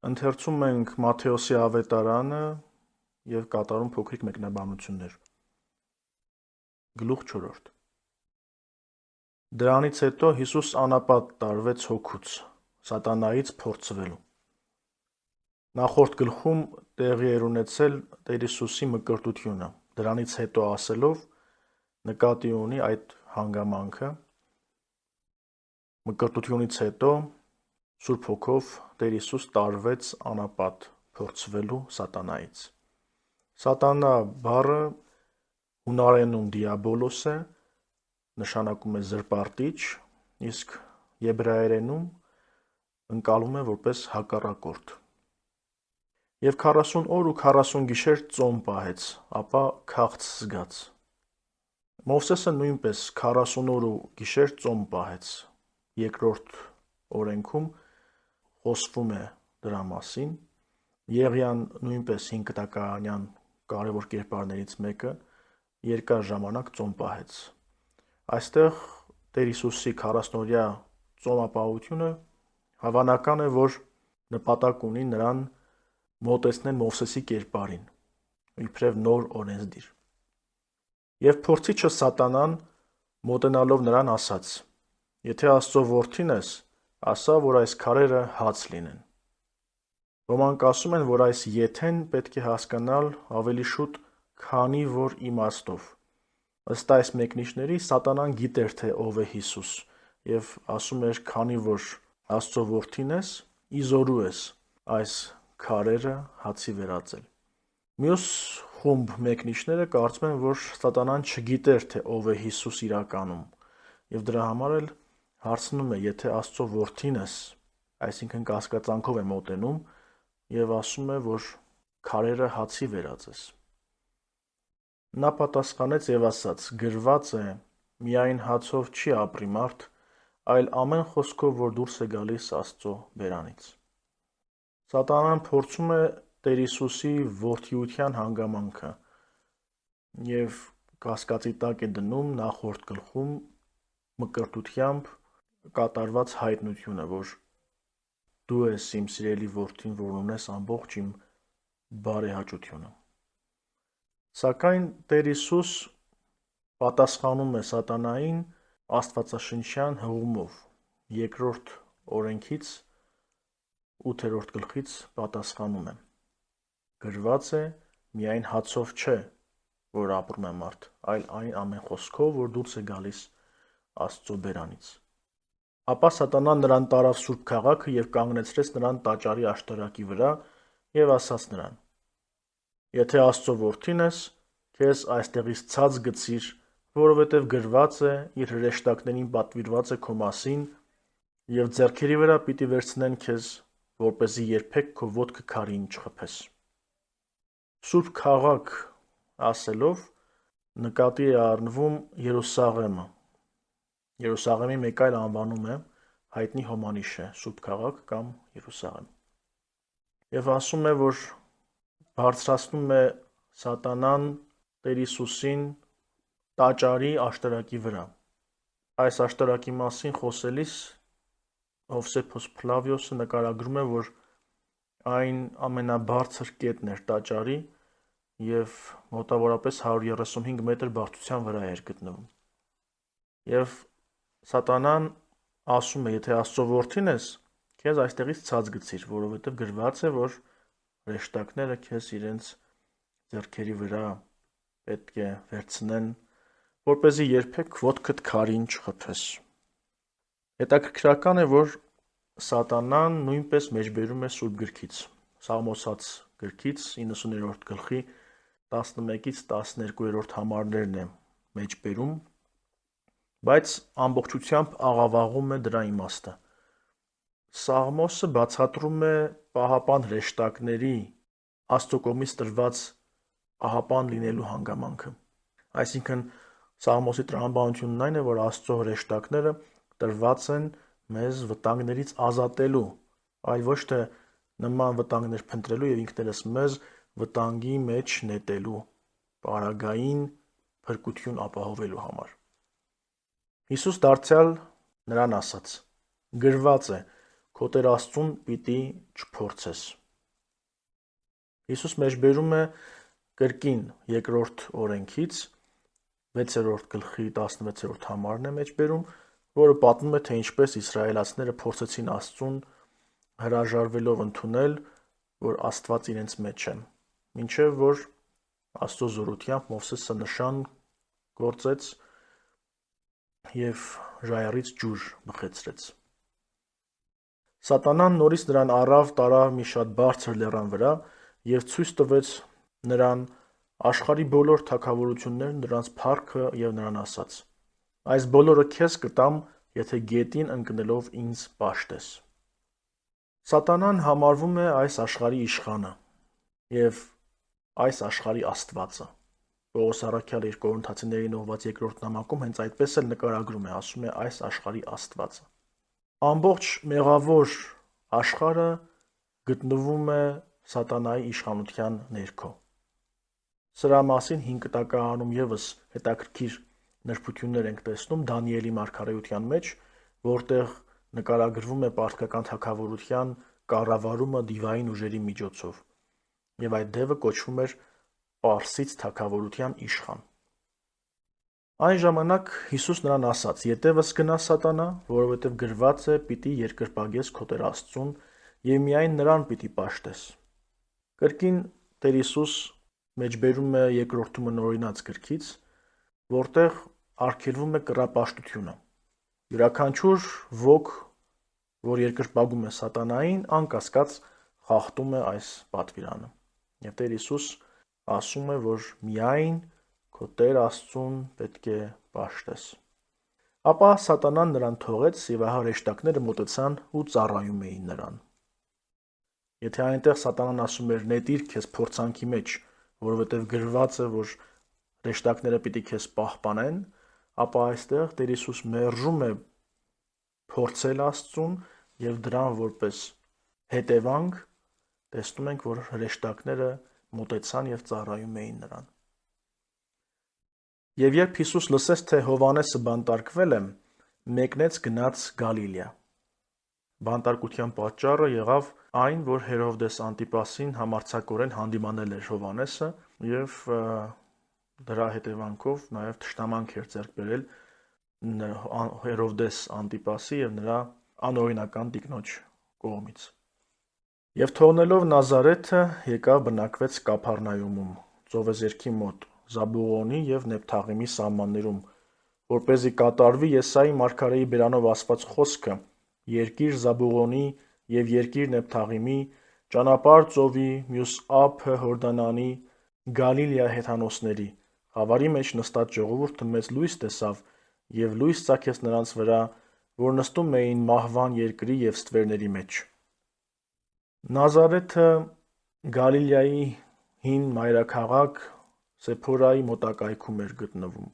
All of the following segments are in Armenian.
Ընթերցում ենք Մատթեոսի ավետարանը և կատարում փոքրիկ մեկնաբանություններ։ Գլուխ 4. Դրանից հետո Հիսուս անապատ տարվեց հոգուց, սատանայից փորձվելու։ Նախորդ գլխում տեղի էր ունեցել Տեր Հիսուսի մկրտությունը, դրանից հետո ասելով նկատի ունի այդ հանգամանքը։ Մկրտությունից հետո Սուրբ Հոգով Տեր Հիսուս տարվեց անապատ փորձվելու սատանայից։ Սատանա բառը հունարենում դիաբոլոս է, նշանակում է զրպարտիչ, իսկ եբրայերենում ընկալվում է որպես հակառակորդ։ Եվ 40 օր ու 40 գիշեր ծոմ պահեց, ապա քաղց զգաց։ Մովսեսը նույնպես 40 օր ու գիշեր ծոմ պահեց։ Երկրորդ օրենքում խոսվում է դրա մասին։ Եղիան նույնպես 5 տակարանյան կարևոր կերպարներից մեկը երկար ժամանակ ծոմ պահեց։ Այստեղ Տեր Հիսուսի 40-օրյա ծոմապահությունը հավանական է, որ նպատակ ունի նրան մոտեցնել Մովսեսի կերպարին, իբրև նոր օրենսդիր։ Եվ փորձիչը Սատանան մոտենալով նրան ասաց. «Եթե Աստծո որդին ես, ասա, որ այս քարերը հաց լինեն»։ Ոմանք ասում են, որ այս եթեն պետք է հասկանալ ավելի շուտ քանի որ իմաստով։ Ըստ այս մեկնիչների Սատանան գիտեր, թե ով է Հիսուս, և ասում էր, քանի որ Աստծո որդին ես, իզորու ես այս քարերը հացի վերածել։ Մյուս խումբ մեկնիչները կարծում են, որ Սատանան չգիտեր, թե ով է Հիսուս իրականում, և դրա համար էլ հարցնում է, եթե Աստծո որդին ես, այսինքն կասկածանքով է մոտենում և ասում է, որ քարերը հացի վերածես։ Նա պատասխանեց և ասաց. «Գրված է. միայն հացով չի ապրի մարդ, այլ ամեն խոսքով, որ դուրս է գալիս Աստծո բերանից»։ Սատանան փորձում է Տեր Հիսուսի որդիության հանգամանքը և կասկածի տակ է դնում նախորդ գլխում մկրտությամբ կատարված հայտնությունը, որ դու ես իմ սիրելի որդին, որն ունես ամբողջ իմ բարեհաճությունը։ Սակայն Տեր Հիսուս պատասխանում է Սատանային աստվածաշնչյան հղումով։ Երկրորդ օրենքից 8-րդ գլխից պատասխանում է. «Գրված է. միայն հացով չէ, որ ապրում է մարդ, այլ այն ամեն խոսքով, որ դուրս է գալիս Աստծո բերանից»։ Ապա Սատանան նրան տարավ Սուրբ քաղաքը և կանգնեցրեց նրան տաճարի աշտարակի վրա և ասաց նրան. «Եթե Աստծո որդին ես, քեզ այստեղից ցած գցիր, որովհետև գրված է. իր հրեշտակներին պատվիրված է քո մասին, և ձեռքերի վրա պիտի վերցնեն քեզ, որպեսզի երբեք քո ոտքը քարին չխփես»։ Սուրբ քաղաք ասելով նկատի է առնվում Երուսաղեմը։ Երուսաղեմի մեկ այլ անվանում է հայտնի հոմանիշ է, Սուրբ քաղաք կամ Երուսաղեմ։ Եվ ասում է, որ բարձրացնում է Սատանան Տեր Հիսուսին տաճարի աշտարակի վրա։ Այս աշտարակի մասին խոսելիս Հովսեփոս Փլավիոսը նկարագրում է, որ այն ամենաբարձր կետն էր տաճարի և մոտավորապես 135 մետր բարձրության վրա էր գտնվում։ Եվ Սատանան ասում է, եթե Աստծո որդին ես, քեզ այստեղից ցած գցիր, որովհետև գրված է, որ հրեշտակները քեզ իրենց ձեռքերի վրա պետք է վերցնեն, որպեսզի երբեք ոտքդ քարին չխփես։ Հետաքրքրական է, որ Սատանան նույնպես մեջբերում է Սուրբ գրքից։ Սաղմոսաց գրքից 90-րդ գլխի 11-ից 12-րդ համարներն է մեջբերում, բայց ամբողջությամբ աղավաղում է դրա իմաստը։ Սաղմոսը բացատրում է պահապան հրեշտակների Աստծո կողմից տրված պահապան լինելու հանգամանքը։ Այսինքն Սաղմոսի տրամաբանությունն այն է, որ Աստծո հրեշտակները տրված են մեզ վտանգներից ազատելու, այլ ոչ թե նման վտանգներ փնտրելու և ինքներս մեզ վտանգի մեջ նետելու, պարագային փրկություն ապահովելու համար։ Հիսուս դարձյալ նրան ասաց. «Գրված է. քո Տեր Աստծուն պիտի չփորձես։ Հիսուս մեջբերում է կրկին երկրորդ օրենքից, 6-րդ գլխի 16-րդ համարն է մեջբերում, որը պատմում է, թե ինչպես իսրայելացիները փորձեցին Աստծուն հրաժարվելով ընդունել, որ Աստված իրենց մեջ է, մինչև որ Աստծո զորությամբ Մովսեսը նշան գործեց և ժայռից ջուր բխեցրեց։ Սատանան նորից նրան առավ, տարավ մի շատ բարձր լեռան վրա և ցույց տվեց նրան աշխարհի բոլոր թագավորություններն, նրանց փառքը և նրան ասաց. «Այս բոլորը քեզ կտամ, եթե գետին ընկնելով ինձ պաշտես»։ Սատանան համարվում է այս աշխարհի իշխանը և այս աշխարհի աստվածը։ Պողոս առաքյալը իր Կորինթացիներին ուղղված երկրորդ նամակում հենց այդպես էլ նկարագրում է, ասում է այս աշխարհի աստվածը։ Ամբողջ մեղավոր աշխարհը գտնվում է սատանայի իշխանության ներքո։ Սրա մասին 5 կտակարանում ևս հետաքրքիր նրբություններ ենք տեսնում Դանիելի մարգարեության մեջ, որտեղ նկարագրվում է պարսկական թագավորության կառավարումը դիվային ուժերի միջոցով, և այդ դևը կոչվում էր Պարսից թագավորության իշխան։ Այն ժամանակ Հիսուս նրան ասաց. «Ետևս գնա Սատանա, որովհետև գրված է. պիտի երկրպագես քո Տեր Աստծուն և միայն նրան պիտի պաշտես»։ Կրկին Տեր Հիսուս մեջբերում է երկրորդումը նորինած գրքից, որտեղ արգելվում է կռապաշտությունը։ Յուրաքանչյուր ոք, որ երկրպագում է Սատանային, անկասկած խախտում է այս պատվիրանը։ Եվ Տեր Հիսուս ասում է, որ միայն քո Տեր Աստծուն պետք է պաշտես։ Ապա Սատանան նրան թողեց, և ահա հրեշտակները մոտեցան ու ծառայում էին նրան։ Եթե այնտեղ Սատանան ասում էր նետիր քեզ փորձանքի մեջ, որովհետև գրված է, որ հրեշտակները պիտի քեզ պահպանեն, ապա այստեղ Տեր Հիսուս մերժում է փորձել Աստծուն և դրան որպես հետևանք տեսնում ենք, որ հրեշտակները մոտեցան և ծառայում էին նրան։ Եվ երբ Հիսուս լսեց, թե Հովհաննեսը բանտարկվել է, մեկնեց գնաց Գալիլեա։ Բանտարկության պատճառը եղավ այն, որ Հերովդես Անտիպասին համարձակորեն հանդիմանել էր Հովհաննեսը և դրա հետևանքով նաև թշնամանք էր ձեռք բերել Հերովդես Անտիպասի և նրա անօրինական տիկնոջ կողմից։ Եվ թողնելով Նազարեթը եկավ բնակվեց Կափառնայումում, ծովեզերքի մոտ, Զաբուղոնի և Նեփթաղիմի սահմաններում, որպեսզի կատարվի Եսայի մարգարեի բերանով ասված խոսքը. «Երկիր Զաբուղոնի և երկիր Նեփթաղիմի, ճանապարհ ծովի, մյուս ափը Հորդանանի, Գալիլեա հեթանոսների, խավարի մեջ նստած ժողովուրդը մեծ լույս տեսավ և լույս ծագեց նրանց վրա, որ նստում էին մահվան երկրի և ստվերների մեջ»։ Նազարեթը Գալիլեայի հին մայրաքաղաք Սեփորայի մոտակայքում էր գտնվում,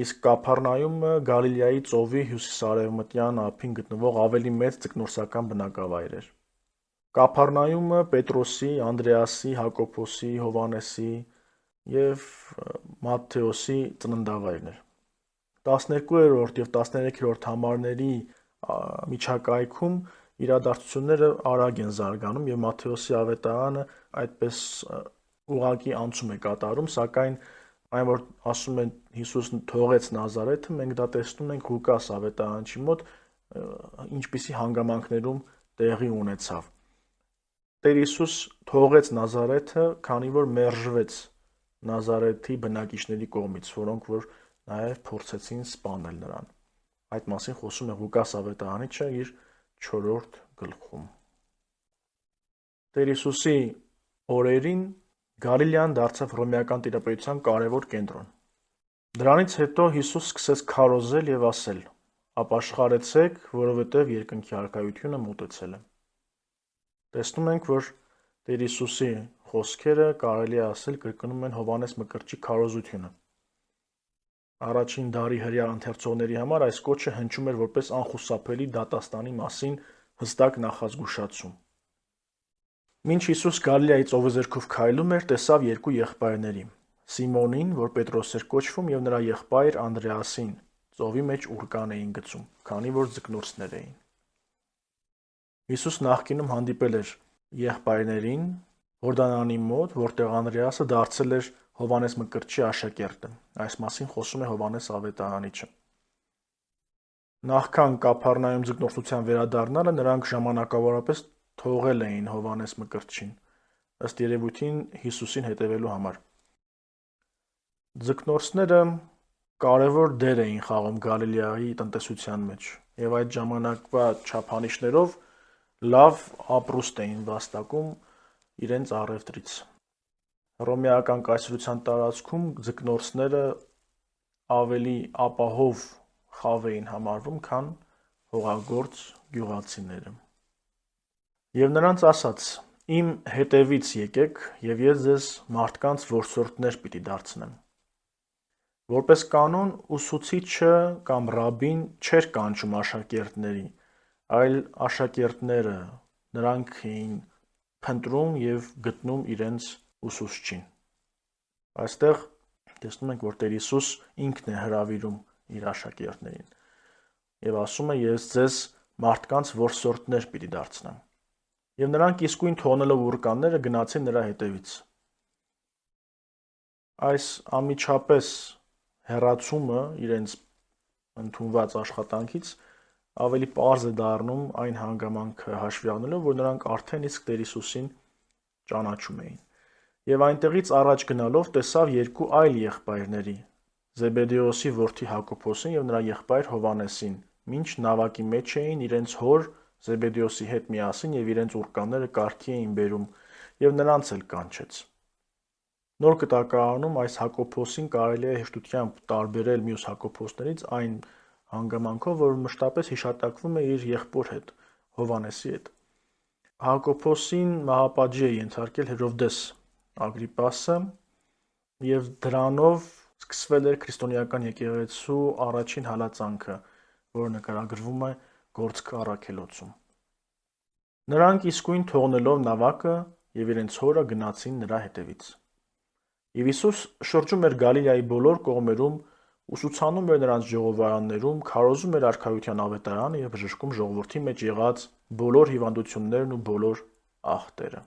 իսկ Կափառնայումը Գալիլեայի ծովի հյուսիսարևմտյան ափին գտնվող ավելի մեծ ձկնորսական բնակավայր էր։ Կափառնայումը Պետրոսի, Անդրեասի, Հակոբոսի, Հովհաննեսի և Մատթեոսի ծննդավայրն էր։ 12-րդ և 13-րդ համարների միջակայքում իրադարձությունները արագ են զարգանում և Մատթեոսի ավետարանը այդպես ուղղակի անցում է կատարում, սակայն այն, որ ասում են Հիսուս թողեց Նազարեթը, մենք դա տեսնում ենք Ղուկաս ավետարանչի մոտ ինչպիսի հանգամանքներում տեղի ունեցավ։ Տեր Հիսուս թողեց Նազարեթը, քանի որ մերժվեց Նազարեթի բնակիչների կողմից, որոնք որ նաև փորձեցին սպանել նրան։ Այդ մասին խոսում է Ղուկաս ավետարանիչը իր 4-րդ գլխում։ Տեր Հիսուսի օրերին Գալիլեան դարձավ հռոմեական տիրապետության կարևոր կենտրոն։ Դրանից հետո Հիսուս սկսեց քարոզել և ասել. «Ապաշխարեցեք, որովհետև երկնքի Արքայությունը մոտեցել է»։ Տեսնում ենք, որ Տեր Հիսուսի խոսքերը կարելի է ասել կրկնում են Հովհաննես Մկրտչի քարոզությունը։ Առաջին դարի հրեա ընթերցողների համար այս կոչը հնչում էր որպես անխուսափելի դատաստանի մասին հստակ նախազգուշացում։ Մինչ Հիսուս Գալիլեայի ծովեզերքով քայլում էր, տեսավ երկու եղբայրների՝ Սիմոնին, որ Պետրոս էր կոչվում, և նրա եղբայր Անդրեասին, ծովի մեջ ուռկան էին գցում, քանի որ ձկնորսներ էին։ Հիսուս նախկինում հանդիպել էր եղբայրներին Հորդանանի մոտ, որտեղ Անդրեասը դարձել էր Հովհաննես Մկրտչի աշակերտը։ Այս մասին խոսում է Հովհաննես Ավետարանիչը։ Նախքան Կափառնայում ձկնորսության վերադառնալը նրանք ժամանակավորապես թողել էին Հովհաննես Մկրտչին, ըստ երևույթին Հիսուսին հետևելու համար։ Ձկնորսները կարևոր դեր էին խաղում Գալիլեայի տնտեսության մեջ, եւ այդ ժամանակվա չափանիշներով լավ ապրուստ էին վաստակում իրենց առևտրից։ Հռոմեական կայսրության տարածքում ձկնորսները ավելի ապահով խավ էին համարվում, քան հողագործ գյուղացիները։ Եվ նրանց ասաց. «Իմ հետևից եկեք, եւ ես ձեզ մարդկանց որսորդներ պիտի դարձնեմ»։ Որպես կանոն, ուսուցիչը կամ ռաբին չէր կանչում աշակերտների, այլ աշակերտները նրանք էին փնտրում եւ գտնում իրենց ուսուցչին։ Այստեղ տեսնում ենք, որ Տեր Հիսուս ինքն է հրավիրում իր աշակերտներին եւ ասում է. «Ես ձեզ մարդկանց որսորդներ պիտի դարձնեմ»։ Եվ նրանք իսկույն թողնելով ուռկանները գնացին նրա հետևից։ Այս անմիջապես հեռացումը իրենց ընդունված աշխատանքից ավելի պարզ է դառնում այն հանգամանքը հաշվի առնելով, որ նրանք արդեն իսկ Տեր Հիսուսին ճանաչում էին։ Եվ այնտեղից առաջ գնալով տեսավ երկու այլ եղբայրների՝ Զեբեդեոսի որդի Հակոբոսին եւ նրա եղբայր Հովհաննեսին, մինչ նավակի մեջ էին իրենց հոր Զեբեդեոսի հետ միասին եւ իրենց ուռկանները կարգի էին բերում, եւ նրանց էլ կանչեց։ Նոր կտակարանում այս Հակոբոսին կարելի է հեշտությամբ տարբերել մյուս Հակոբոսներից այն հանգամանքով, որ մշտապես հիշատակվում է իր եղբոր հետ, Հովհաննեսի հետ։ Հակոբոսին մահապատժի է ենթարկել Հերովդես Ագրիպասը եւ դրանով սկսվել էր քրիստոնեական եկեղեցու առաջին հալածանքը, որը նկարագրվում է Գործք առաքելոցում։ Նրանք իսկույն թողնելով նավակը եւ իրենց հորը գնացին նրա հետևից։ Եվ Հիսուս շրջում էր Գալիլեայի բոլոր կողմերում, ուսուցանում էր նրանց ժողովարաններում, քարոզում էր արքայության ավետարանը եւ բժշկում ժողովրդի մեջ եղած բոլոր հիվանդություններն ու բոլոր ախտերը։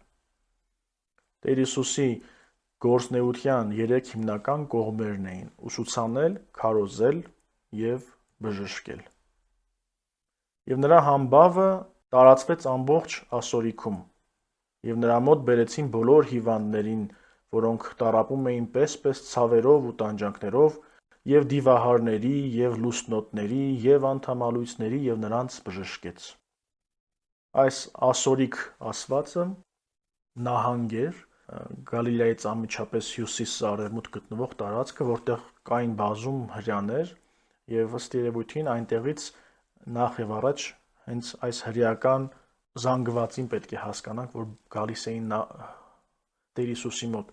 Տեր Հիսուսի գործնեության 3 հիմնական կողմերն էին՝ ուսուցանել, քարոզել եւ բժշկել։ Եվ նրա համբավը տարածվեց ամբողջ Ասորիքում, եւ նրա մոտ բերեցին բոլոր հիվանդներին, որոնք տառապում էին պես-պես ցավերով ու տանջանքներով, եւ դիվահարների, եւ լուսնոտների, եւ անդամալույցների, եւ նրանց բժշկեց։ Այս Ասորիկ ասվածը նահանգ էր Գալիլեայից անմիջապես հյուսիս-արևմուտք գտնվող տարածքը, որտեղ կային բազում հրեաներ, եւ ըստ երևույթին այնտեղից նախ եւ առաջ հենց այս հրեական զանգվածին պետք է հասկանանք, որ գալիս էին Տեր Հիսուսի մոտ։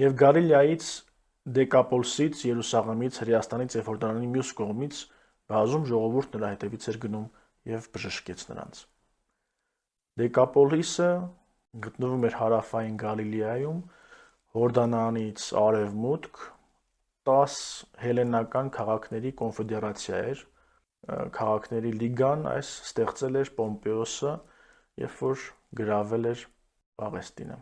Եվ Գալիլեայից, Դեկապոլսից, Երուսաղեմից, Հրեաստանից եւ Հորդանանի մյուս կողմից բազում ժողովուրդ նրա հետևից էր գնում եւ բժշկեց նրանց։ Դեկապոլիսը գտնվում էր հարավային Գալիլեայում, Հորդանանից արևմուտք 10 հելլենական քաղաքների կոնֆեդերացիա էր, քաղաքների լիգան այս ստեղծել էր Պոմպեոսը, երբ որ գրավել էր Պաղեստինը։